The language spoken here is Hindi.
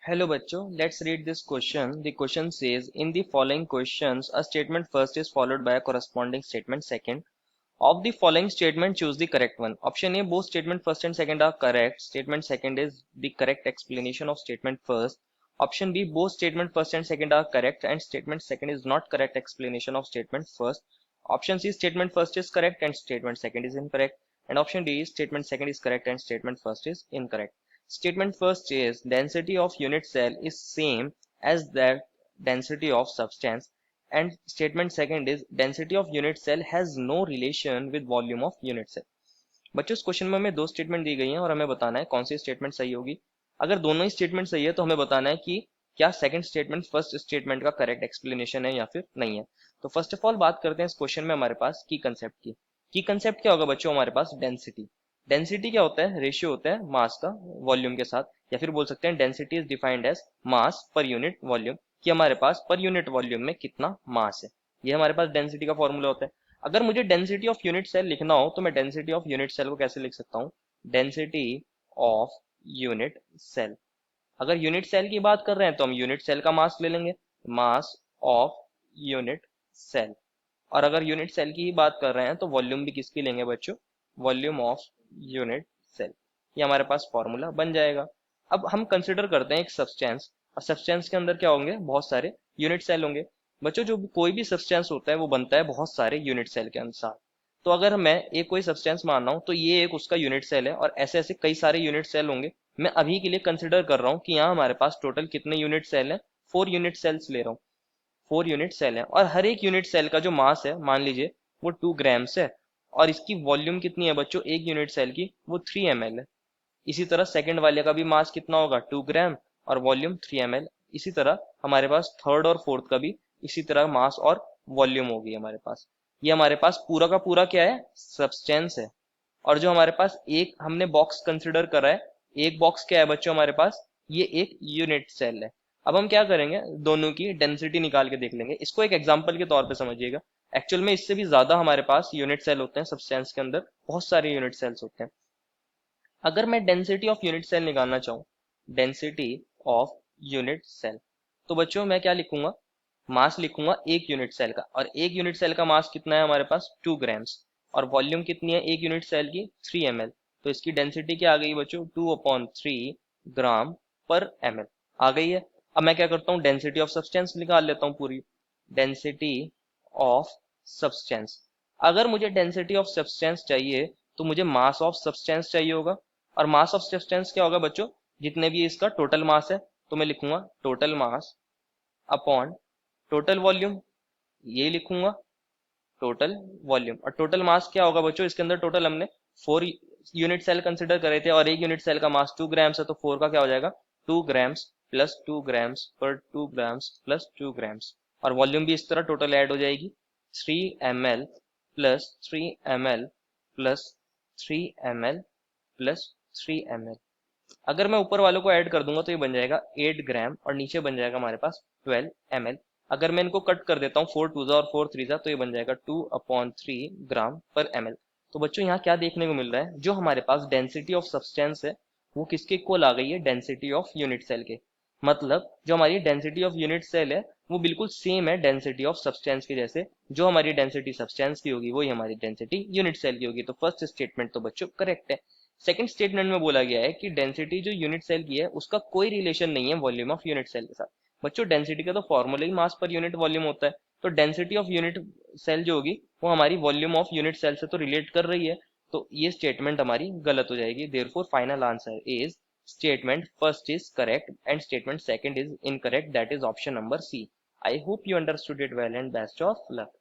Hello बच्चों, let's read this question. The question says, in the following questions, a statement first is followed by a corresponding statement second. Of the following statement, choose the correct one. Option A, both statement first and second are correct. Statement second is the correct explanation of statement first. Option B, both statement first and second are correct and statement second is not correct explanation of statement first. Option C, statement first is correct and statement second is incorrect. And option D, statement second is correct and statement first is incorrect. Statement first is density of unit cell is same as that density of substance, and statement second is density of unit cell has no relation with volume of unit cell. बच्चों इस क्वेश्चन में हमें दो स्टेटमेंट दी गई हैं और हमें बताना है कौन सी स्टेटमेंट सही होगी। अगर दोनों ही स्टेटमेंट सही है तो हमें बताना है कि क्या सेकंड स्टेटमेंट फर्स्ट स्टेटमेंट का करेक्ट एक्सप्लेनेशन है या फिर नहीं है। तो फर्स्ट ऑफ ऑल बात करते हैं इस क्वेश्चन में हमारे पास की कंसेप्ट की। की कंसेप्ट क्या होगा बच्चों, हमारे पास डेंसिटी। डेंसिटी क्या होता है, रेशियो होता है मास का वॉल्यूम के साथ, या फिर बोल सकते हैं density is defined as mass per unit volume, कि हमारे पास पर यूनिट वॉल्यूम में कितना मास है, ये हमारे पास डेंसिटी का फॉर्मूला होता है। अगर मुझे डेंसिटी ऑफ यूनिट सेल लिखना हो तो मैं डेंसिटी ऑफ यूनिट सेल को कैसे लिख सकता हूँ, डेंसिटी ऑफ यूनिट सेल। अगर यूनिट सेल की बात कर रहे हैं तो हम यूनिट सेल का मास ले लेंगे, मास ऑफ यूनिट सेल। और अगर यूनिट सेल की ही बात कर रहे हैं तो वॉल्यूम भी किसकी लेंगे बच्चों, वॉल्यूम ऑफ यूनिट सेल। ये हमारे पास फॉर्मूला बन जाएगा। अब हम कंसिडर करते हैं एक सब्सटेंस, और सब्सटेंस के अंदर क्या होंगे, बहुत सारे यूनिट सेल होंगे। बच्चों जो कोई भी सब्सटेंस होता है वो बनता है बहुत सारे यूनिट सेल के अनुसार। तो अगर मैं एक कोई सब्सटेंस मान रहा हूँ तो ये एक उसका यूनिट सेल है और ऐसे ऐसे कई सारे यूनिट सेल होंगे। मैं अभी के लिए कंसिडर कर रहा हूँ कि यहाँ हमारे पास टोटल कितने यूनिट सेल हैं, 4 यूनिट सेल्स ले रहा हूँ। 4 यूनिट सेल है और हर एक यूनिट सेल का जो मास है मान लीजिए वो 2 ग्राम्स है, और इसकी वॉल्यूम कितनी है बच्चों, एक यूनिट सेल की वो 3 ml है। इसी तरह सेकंड वाले का भी मास कितना होगा, 2 ग्राम और वॉल्यूम 3 ml। इसी तरह हमारे पास थर्ड और फोर्थ का भी इसी तरह मास और वॉल्यूम होगी हमारे पास। ये हमारे पास पूरा का पूरा क्या है, सब्सटेंस है। और जो हमारे पास एक हमने बॉक्स कंसिडर करा है, एक बॉक्स क्या है बच्चों हमारे पास, ये एक यूनिट सेल है। अब हम क्या करेंगे, दोनों की डेंसिटी निकाल के देख लेंगे। इसको एक एग्जांपल के तौर पे समझिएगा। एक्चुअल में इससे भी ज्यादा हमारे पास यूनिट सेल होते हैं सब्सटेंस के अंदर, बहुत सारे यूनिट सेल्स होते हैं। अगर मैं डेंसिटी ऑफ यूनिट सेल निकालना चाहूँ, डेंसिटी ऑफ यूनिट सेल, तो बच्चों मैं क्या लिखूंगा, मास लिखूंगा एक यूनिट सेल का, और एक यूनिट सेल का मास कितना है हमारे पास, 2 ग्राम्स। और वॉल्यूम कितनी है एक यूनिट सेल की, 3 ml। तो इसकी डेंसिटी क्या आ गई बच्चों, 2/3 ग्राम पर ml आ गई है। अब मैं क्या करता हूँ, डेंसिटी ऑफ सब्सटेंस निकाल लेता हूँ पूरी। डेंसिटी ऑफ सब्सटेंस, अगर मुझे डेंसिटी ऑफ सब्सटेंस चाहिए तो मुझे मास ऑफ सब्सटेंस चाहिए होगा। और मास ऑफ सब्सटेंस क्या होगा बच्चों, जितने भी इसका टोटल मास है, तो मैं लिखूंगा total mass upon total volume, ये लिखूंगा टोटल वॉल्यूम। और टोटल मास क्या होगा बच्चों, इसके अंदर टोटल हमने 4 यूनिट सेल कंसिडर करे थे और एक यूनिट सेल का मास 2 ग्राम्स है, तो 4 का क्या हो जाएगा, 2 ग्राम्स प्लस 2 ग्राम्स पर 2 ग्राम्स प्लस 2 ग्राम्स। और वॉल्यूम भी इस तरह टोटल ऐड हो जाएगी, 3 ml plus 3 ml plus 3 ml plus 3 ml। अगर मैं ऊपर वालों को ऐड कर दूंगा तो ये बन जाएगा 8 ग्राम और नीचे बन जाएगा हमारे पास 12 ml। अगर मैं इनको कट कर देता हूँ 4 2 और 4 3 तो ये बन जाएगा 2/3 ग्राम पर ml। तो बच्चों यहाँ क्या देखने को मिल रहा है, जो हमारे पास डेंसिटी ऑफ सब्सटेंस है वो किसके इक्वल आ गई है, डेंसिटी ऑफ यूनिट सेल के। मतलब जो हमारी डेंसिटी ऑफ यूनिट सेल है वो बिल्कुल सेम है डेंसिटी ऑफ सब्सटेंस के जैसे। जो हमारी डेंसिटी सब्सटेंस की होगी वही हमारी डेंसिटी यूनिट सेल की होगी। तो फर्स्ट स्टेटमेंट तो बच्चों करेक्ट है। सेकंड स्टेटमेंट में बोला गया है कि डेंसिटी जो यूनिट सेल की है उसका कोई रिलेशन नहीं है वॉल्यूम ऑफ यूनिट सेल के साथ। बच्चों डेंसिटी का तो फॉर्मूला ही मास पर यूनिट वॉल्यूम होता है, तो डेंसिटी ऑफ यूनिट सेल जो होगी वो हमारी वॉल्यूम ऑफ यूनिट सेल से तो रिलेट कर रही है। तो ये स्टेटमेंट हमारी गलत हो जाएगी। Therefore final answer is statement first is correct and statement second is incorrect, that is option number C. I hope you understood it well and best of luck.